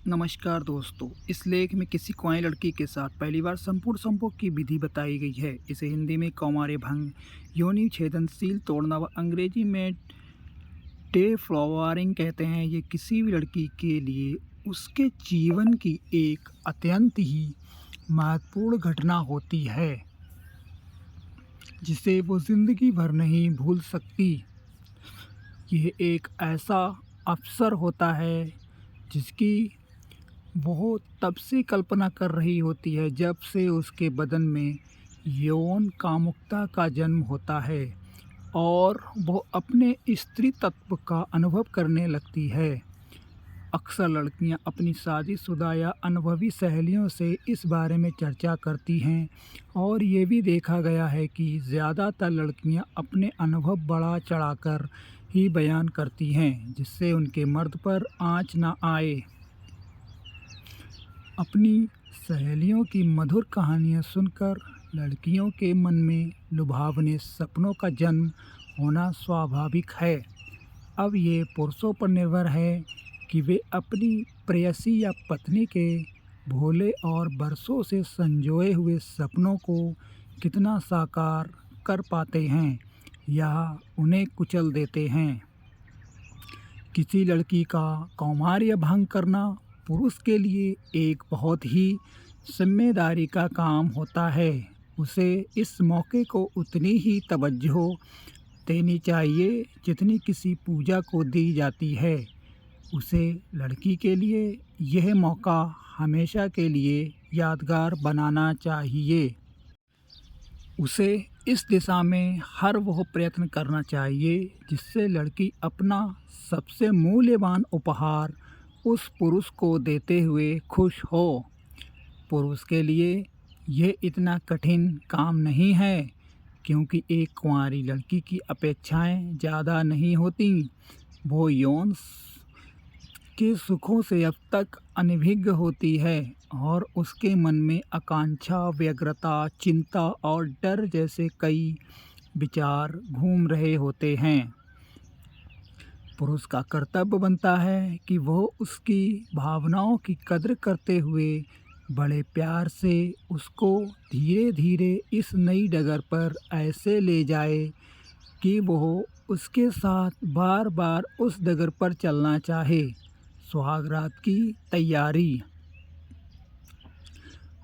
नमस्कार दोस्तों। इस लेख में किसी कुंवारी लड़की के साथ पहली बार संपूर्ण संभोग की विधि बताई गई है। इसे हिंदी में कौमार्य भंग, योनि छेदनशील तोड़ना व अंग्रेजी में डेफ्लॉवरिंग कहते हैं। ये किसी भी लड़की के लिए उसके जीवन की एक अत्यंत ही महत्वपूर्ण घटना होती है जिसे वो ज़िंदगी भर नहीं भूल सकती। यह एक ऐसा अवसर होता है जिसकी वो तब से कल्पना कर रही होती है जब से उसके बदन में यौन कामुकता का जन्म होता है और वो अपने स्त्री तत्व का अनुभव करने लगती है। अक्सर लड़कियां अपनी शादीशुदा या अनुभवी सहेलियों से इस बारे में चर्चा करती हैं और ये भी देखा गया है कि ज़्यादातर लड़कियां अपने अनुभव बढ़ा चढ़ाकर ही बयान करती हैं जिससे उनके मर्द पर आँच ना आए। अपनी सहेलियों की मधुर कहानियाँ सुनकर लड़कियों के मन में लुभावने सपनों का जन्म होना स्वाभाविक है। अब ये पुरुषों पर निर्भर है कि वे अपनी प्रेयसी या पत्नी के भोले और बरसों से संजोए हुए सपनों को कितना साकार कर पाते हैं या उन्हें कुचल देते हैं। किसी लड़की का कौमार्य भंग करना पुरुष के लिए एक बहुत ही जिम्मेदारी का काम होता है। उसे इस मौके को उतनी ही तवज्जो देनी चाहिए जितनी किसी पूजा को दी जाती है। उसे लड़की के लिए यह मौका हमेशा के लिए यादगार बनाना चाहिए। उसे इस दिशा में हर वह प्रयत्न करना चाहिए जिससे लड़की अपना सबसे मूल्यवान उपहार उस पुरुष को देते हुए खुश हो। पुरुष के लिए यह इतना कठिन काम नहीं है क्योंकि एक कुंवारी लड़की की अपेक्षाएं ज़्यादा नहीं होती। वो यौन के सुखों से अब तक अनभिज्ञ होती है और उसके मन में आकांक्षा, व्यग्रता, चिंता और डर जैसे कई विचार घूम रहे होते हैं। पुरुष का कर्तव्य बनता है कि वह उसकी भावनाओं की कद्र करते हुए बड़े प्यार से उसको धीरे धीरे इस नई डगर पर ऐसे ले जाए कि वह उसके साथ बार बार उस डगर पर चलना चाहे। सुहागरात की तैयारी।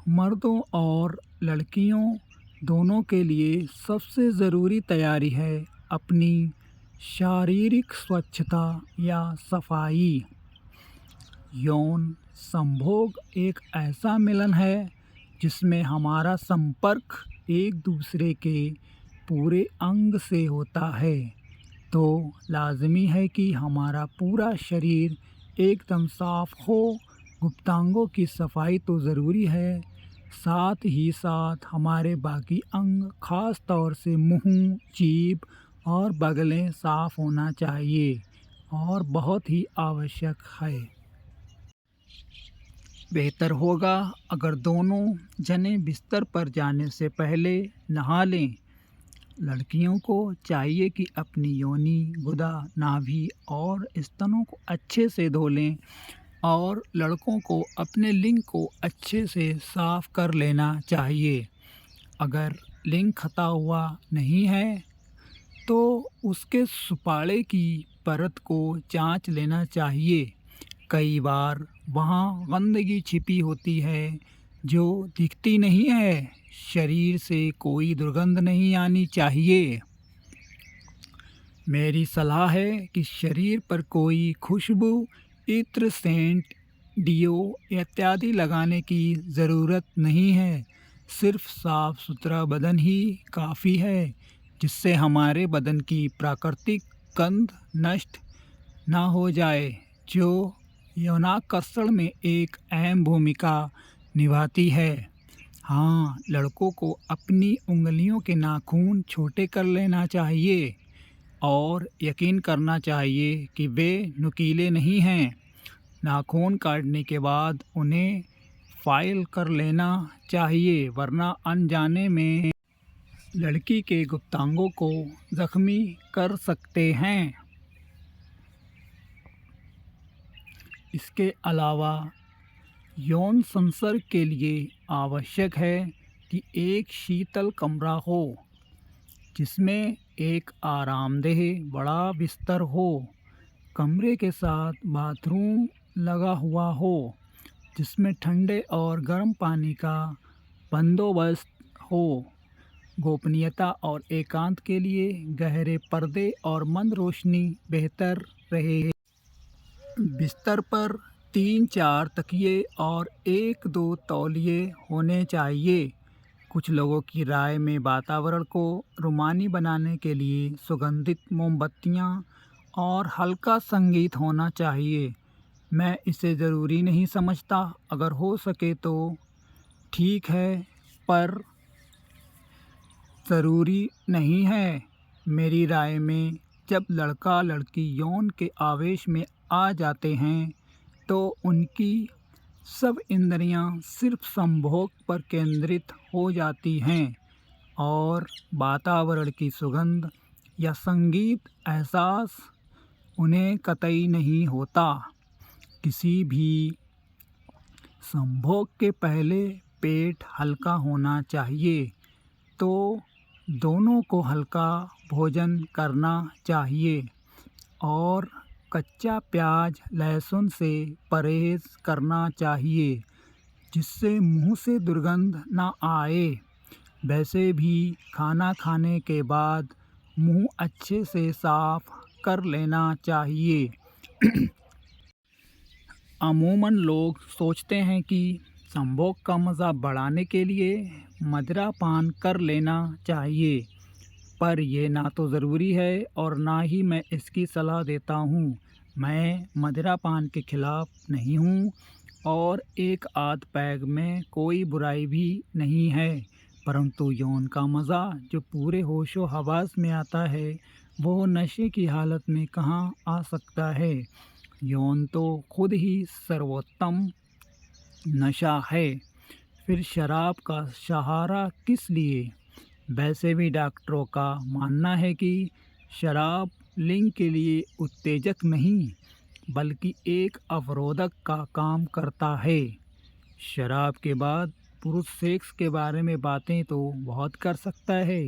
मर्दों और लड़कियों दोनों के लिए सबसे ज़रूरी तैयारी है अपनी शारीरिक स्वच्छता या सफाई। यौन संभोग एक ऐसा मिलन है जिसमें हमारा संपर्क एक दूसरे के पूरे अंग से होता है, तो लाजमी है कि हमारा पूरा शरीर एकदम साफ हो। गुप्तांगों की सफाई तो ज़रूरी है, साथ ही साथ हमारे बाकी अंग खास तौर से मुंह, जीभ और बगलें साफ होना चाहिए और बहुत ही आवश्यक है। बेहतर होगा अगर दोनों जने बिस्तर पर जाने से पहले नहा लें। लड़कियों को चाहिए कि अपनी योनि, गुदा, नाभि और स्तनों को अच्छे से धो लें और लड़कों को अपने लिंग को अच्छे से साफ कर लेना चाहिए। अगर लिंग खता हुआ नहीं है तो उसके सुपाड़े की परत को जांच लेना चाहिए। कई बार वहाँ गंदगी छिपी होती है जो दिखती नहीं है। शरीर से कोई दुर्गंध नहीं आनी चाहिए। मेरी सलाह है कि शरीर पर कोई खुशबू, इत्र, सेंट, डियो इत्यादि लगाने की ज़रूरत नहीं है। सिर्फ साफ सुथरा बदन ही काफ़ी है जिससे हमारे बदन की प्राकृतिक गंध नष्ट ना हो जाए जो यौनाकर्षण में एक अहम भूमिका निभाती है। हाँ, लड़कों को अपनी उंगलियों के नाखून छोटे कर लेना चाहिए और यकीन करना चाहिए कि वे नुकीले नहीं हैं। नाखून काटने के बाद उन्हें फाइल कर लेना चाहिए वरना अनजाने में लड़की के गुप्तांगों को जख्मी कर सकते हैं। इसके अलावा यौन संसर्ग के लिए आवश्यक है कि एक शीतल कमरा हो जिसमें एक आरामदेह बड़ा बिस्तर हो। कमरे के साथ बाथरूम लगा हुआ हो जिसमें ठंडे और गर्म पानी का बंदोबस्त हो। गोपनीयता और एकांत के लिए गहरे पर्दे और मंद रोशनी बेहतर रहे। बिस्तर पर 3-4 तकिए और 1-2 तौलिए होने चाहिए। कुछ लोगों की राय में वातावरण को रोमानी बनाने के लिए सुगंधित मोमबत्तियां और हल्का संगीत होना चाहिए। मैं इसे ज़रूरी नहीं समझता, अगर हो सके तो ठीक है, पर ज़रूरी नहीं है। मेरी राय में जब लड़का लड़की यौन के आवेश में आ जाते हैं तो उनकी सब इंद्रियां सिर्फ संभोग पर केंद्रित हो जाती हैं और वातावरण की सुगंध या संगीत एहसास उन्हें कतई नहीं होता। किसी भी संभोग के पहले पेट हल्का होना चाहिए, तो दोनों को हल्का भोजन करना चाहिए और कच्चा प्याज लहसुन से परहेज़ करना चाहिए जिससे मुंह से दुर्गंध ना आए। वैसे भी खाना खाने के बाद मुंह अच्छे से साफ कर लेना चाहिए। अमूमन लोग सोचते हैं कि संभोग का मज़ा बढ़ाने के लिए मदिरा पान कर लेना चाहिए, पर यह ना तो ज़रूरी है और ना ही मैं इसकी सलाह देता हूँ। मैं मदिरा पान के ख़िलाफ़ नहीं हूँ और एक आध पैग में कोई बुराई भी नहीं है, परंतु यौन का मज़ा जो पूरे होशो हवास में आता है वो नशे की हालत में कहाँ आ सकता है। यौन तो खुद ही सर्वोत्तम नशा है, फिर शराब का सहारा किस लिए। वैसे भी डॉक्टरों का मानना है कि शराब लिंग के लिए उत्तेजक नहीं बल्कि एक अवरोधक का काम करता है। शराब के बाद पुरुष सेक्स के बारे में बातें तो बहुत कर सकता है,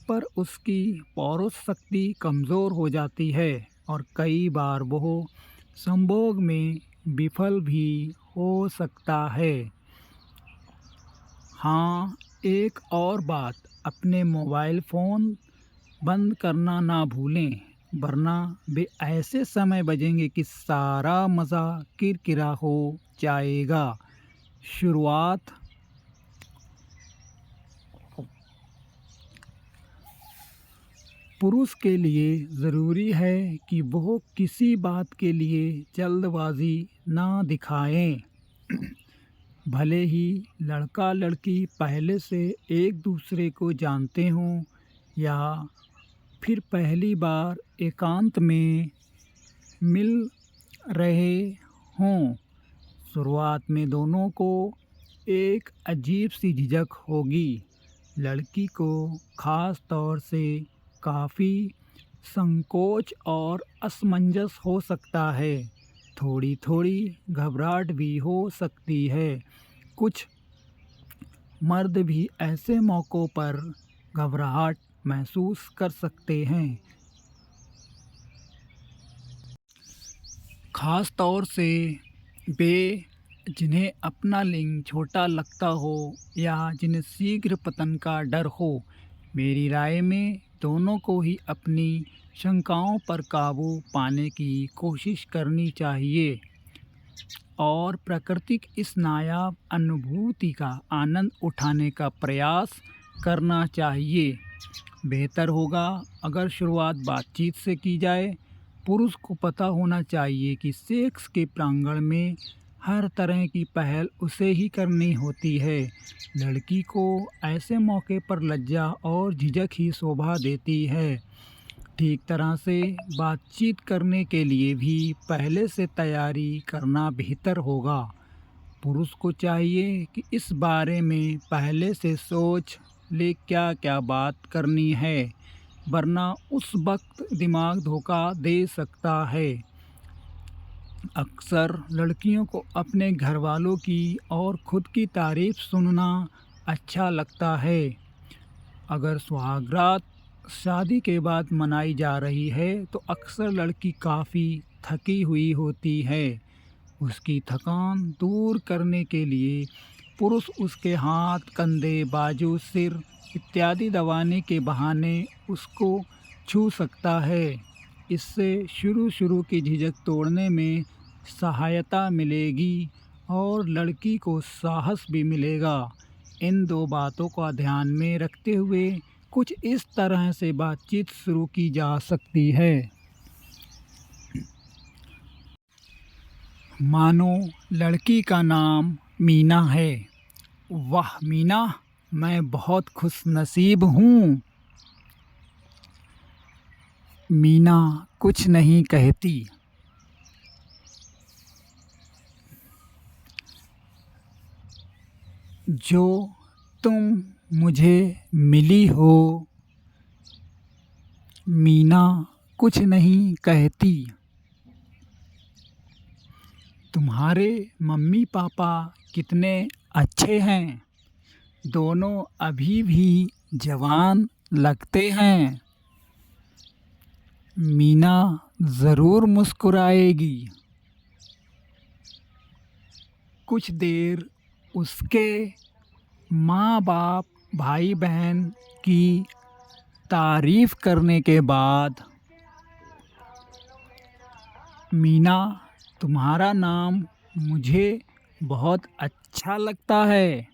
पर उसकी पौरुष शक्ति कमज़ोर हो जाती है और कई बार वो संभोग में विफल भी हो सकता है। हाँ, एक और बात, अपने मोबाइल फ़ोन बंद करना ना भूलें, वरना वे ऐसे समय बजेंगे कि सारा मज़ा किरकिरा हो जाएगा। शुरुआत पुरुष के लिए ज़रूरी है कि वह किसी बात के लिए जल्दबाजी ना दिखाएं। भले ही लड़का लड़की पहले से एक दूसरे को जानते हों या फिर पहली बार एकांत में मिल रहे हों, शुरुआत में दोनों को एक अजीब सी झिझक होगी। लड़की को ख़ास तौर से काफ़ी संकोच और असमंजस हो सकता है, थोड़ी थोड़ी घबराहट भी हो सकती है। कुछ मर्द भी ऐसे मौक़ों पर घबराहट महसूस कर सकते हैं, ख़ास तौर से वे जिन्हें अपना लिंग छोटा लगता हो या जिन्हें शीघ्र पतन का डर हो। मेरी राय में दोनों को ही अपनी शंकाओं पर काबू पाने की कोशिश करनी चाहिए और प्राकृतिक इस नायाब अनुभूति का आनंद उठाने का प्रयास करना चाहिए। बेहतर होगा अगर शुरुआत बातचीत से की जाए। पुरुष को पता होना चाहिए कि सेक्स के प्रांगण में हर तरह की पहल उसे ही करनी होती है। लड़की को ऐसे मौके पर लज्जा और झिझक ही शोभा देती है। ठीक तरह से बातचीत करने के लिए भी पहले से तैयारी करना बेहतर होगा। पुरुष को चाहिए कि इस बारे में पहले से सोच ले क्या क्या बात करनी है, वरना उस वक्त दिमाग धोखा दे सकता है। अक्सर लड़कियों को अपने घर वालों की और खुद की तारीफ सुनना अच्छा लगता है। अगर सुहागरात शादी के बाद मनाई जा रही है तो अक्सर लड़की काफ़ी थकी हुई होती है। उसकी थकान दूर करने के लिए पुरुष उसके हाथ, कंधे, बाजू, सिर इत्यादि दबाने के बहाने उसको छू सकता है। इससे शुरू की झिझक तोड़ने में सहायता मिलेगी और लड़की को साहस भी मिलेगा। इन दो बातों का ध्यान में रखते हुए कुछ इस तरह से बातचीत शुरू की जा सकती है। मानो लड़की का नाम मीना है। वाह मीना, मैं बहुत खुशनसीब हूँ। मीना कुछ नहीं कहती। जो तुम मुझे मिली हो। मीना कुछ नहीं कहती। तुम्हारे मम्मी पापा कितने अच्छे हैं। दोनों अभी भी जवान लगते हैं। मीना ज़रूर मुस्कुराएगी। कुछ देर उसके माँ बाप, भाई बहन की तारीफ़ करने के बाद, मीना तुम्हारा नाम मुझे बहुत अच्छा लगता है।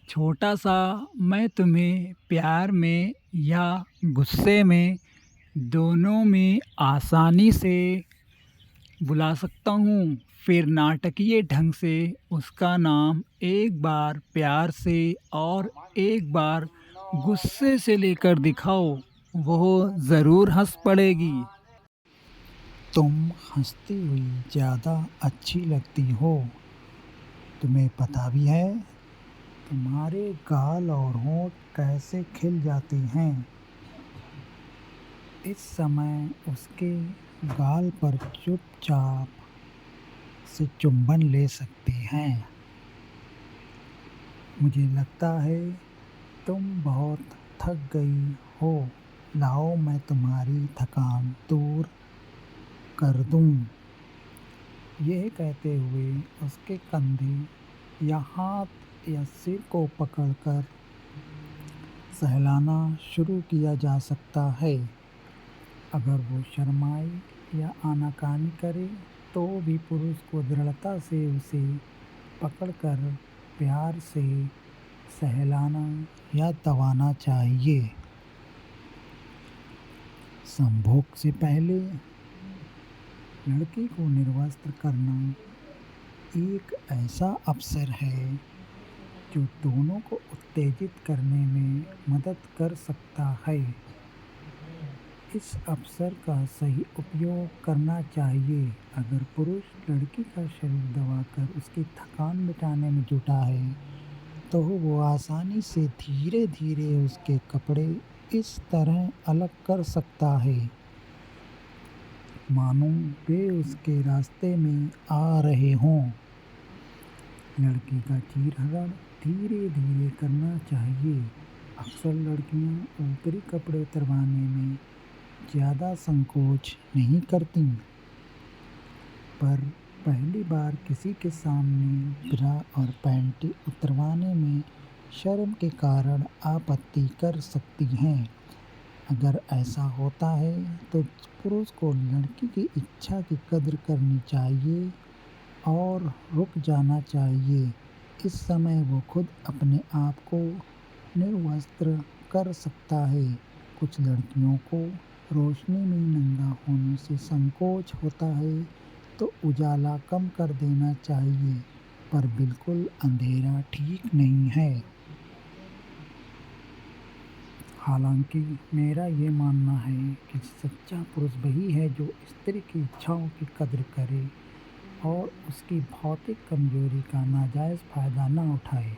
छोटा सा मैं तुम्हें प्यार में या गुस्से में दोनों में आसानी से बुला सकता हूँ। फिर नाटकीय ढंग से उसका नाम एक बार प्यार से और एक बार गुस्से से लेकर दिखाओ, वो ज़रूर हंस पड़ेगी। तुम हंसती हुई ज़्यादा अच्छी लगती हो। तुम्हें पता भी है तुम्हारे गाल और होंठ कैसे खिल जाते हैं। इस समय उसके गाल पर चुपचाप से चुंबन ले सकते हैं। मुझे लगता है तुम बहुत थक गई हो। लाओ मैं तुम्हारी थकान दूर कर दूं। यह कहते हुए उसके कंधे या हाथ या सिर को पकड़कर सहलाना शुरू किया जा सकता है। अगर वो शर्माए या आनाकानी करे तो भी पुरुष को दृढ़ता से उसे पकड़कर प्यार से सहलाना या दबाना चाहिए। संभोग से पहले लड़की को निर्वस्त्र करना एक ऐसा अवसर है जो दोनों को उत्तेजित करने में मदद कर सकता है। इस अवसर का सही उपयोग करना चाहिए। अगर पुरुष लड़की का शरीर दबाकर उसकी थकान मिटाने में जुटा है तो वो आसानी से धीरे धीरे उसके कपड़े इस तरह अलग कर सकता है मानो वे उसके रास्ते में आ रहे हों। लड़की का चीरहरण धीरे धीरे करना चाहिए। अक्सर लड़कियां ऊपरी कपड़े उतरवाने में ज़्यादा संकोच नहीं करती, पर पहली बार किसी के सामने ब्रा और पैंटी उतरवाने में शर्म के कारण आपत्ति कर सकती हैं। अगर ऐसा होता है तो पुरुष को लड़की की इच्छा की कद्र करनी चाहिए और रुक जाना चाहिए। इस समय वो खुद अपने आप को निर्वस्त्र कर सकता है। कुछ लड़कियों को रोशनी में नंगा होने से संकोच होता है तो उजाला कम कर देना चाहिए, पर बिल्कुल अंधेरा ठीक नहीं है। हालांकि मेरा ये मानना है कि सच्चा पुरुष वही है जो स्त्री की इच्छाओं की कद्र करे और उसकी भौतिक कमजोरी का नाजायज़ फ़ायदा न उठाए।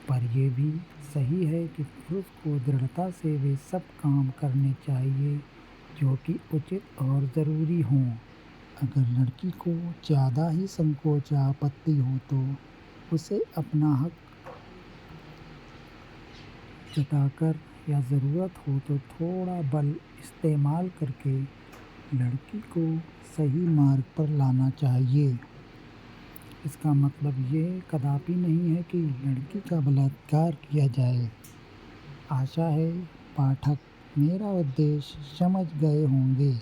पर यह भी सही है कि पुरुष को दृढ़ता से वे सब काम करने चाहिए जो कि उचित और ज़रूरी हों। अगर लड़की को ज़्यादा ही संकोच या आपत्ति हो तो उसे अपना हक जताकर या ज़रूरत हो तो थोड़ा बल इस्तेमाल करके लड़की को सही मार्ग पर लाना चाहिए। इसका मतलब ये कदापि नहीं है कि लड़की का बलात्कार किया जाए। आशा है पाठक मेरा उद्देश्य समझ गए होंगे।